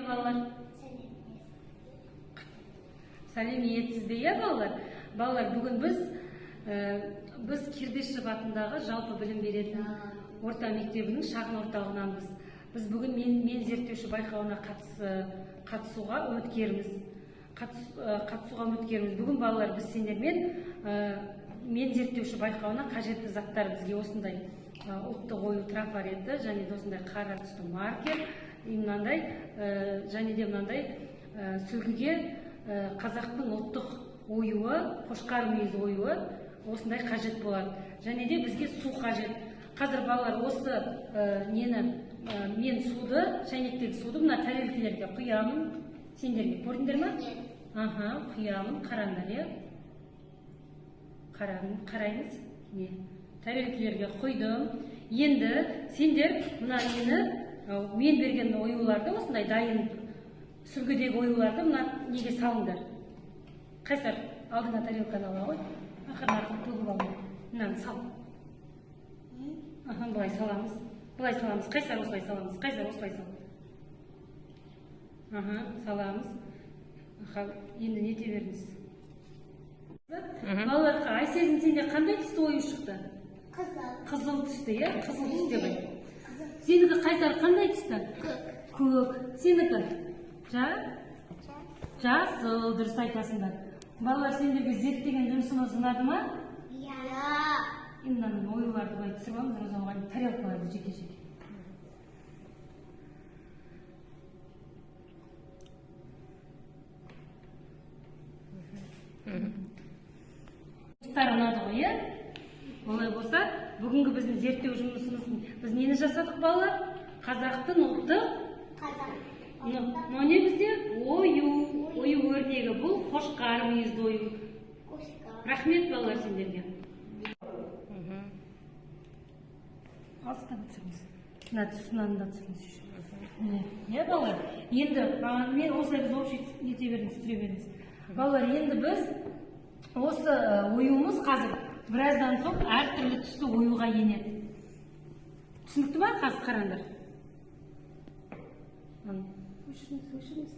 Балалар, сәлем етсіз бе, балалар? Балалар, бүгін біз Кирдешев атындағы жалпы білім беретін орта мектебінің шағын орталығынанбыз. Біз бүгін мен зерттеуші байқауына қатысуға үміткерміз. Бүгін балалар, біз сендермен мен зерттеуші байқауына қажетті заттар бізге осындай ұлттық ою трафареті және осындай қара түсті маркер, мынандай және де мынандай сүлгіге қазақтың ұлттық оюы, қошқар мүйіз оюы осындай қажет болады. Және де бізге су қажет. Қазір балалар осы мен суды, шәйнектегі суды мына тәрелкелерге құямын. Сендерге көрдіңдер ме? Құямын, қараңдар, қараймыз. Тәрелкелерге құйдым. Енді сендер мына мен берген оюларды, осындай дайын сүлгідегі оюларды мына неге салыңдар. Қайсар, алдыңа тарелканы ала ғой. Ақырын төгіп алма. Мынаны сал. Бұлай саламыз. Қайсар осылай саламыз. Қайсар осылай сал. Саламыз. Енді нете беріңіз. Балаларға, Айсезін сенде қандай түсті ою шықты? Қызыл түсті, қызыл түсті ғой. Сенікі Қайсар қандай түсті? Көк. Сенікі? Жасыл, дұрыс айтасыңдар. Балалар, сендерге зерттеген жұмысымыз ұнады ма? Мынаның оюларды былай түсіріп аламыз, оған тарелкаларды жеке-жеке. Ұстар ұнады ғой, олай болса, бүгінгі біздің зерттеу жұмысымыздың біз нені жасадық, балалар? Қазақтың ұлттық не бізде? Ою өрнегі. Бұл қошқар мүйізді ою. Рахмет, балалар, сендерге. Алыстан түсіріңіз. Мынаны да түсіріңіз. Балалар, енді мен осылай біз общий нете беріңіз, түсіре беріңіз. Балалар, енді біз осы оюымыз қазір біраздан соң әртүрлі түсті оюға енеді. Түсінікті ма? Қазір қараңдар. Өшіріңіз.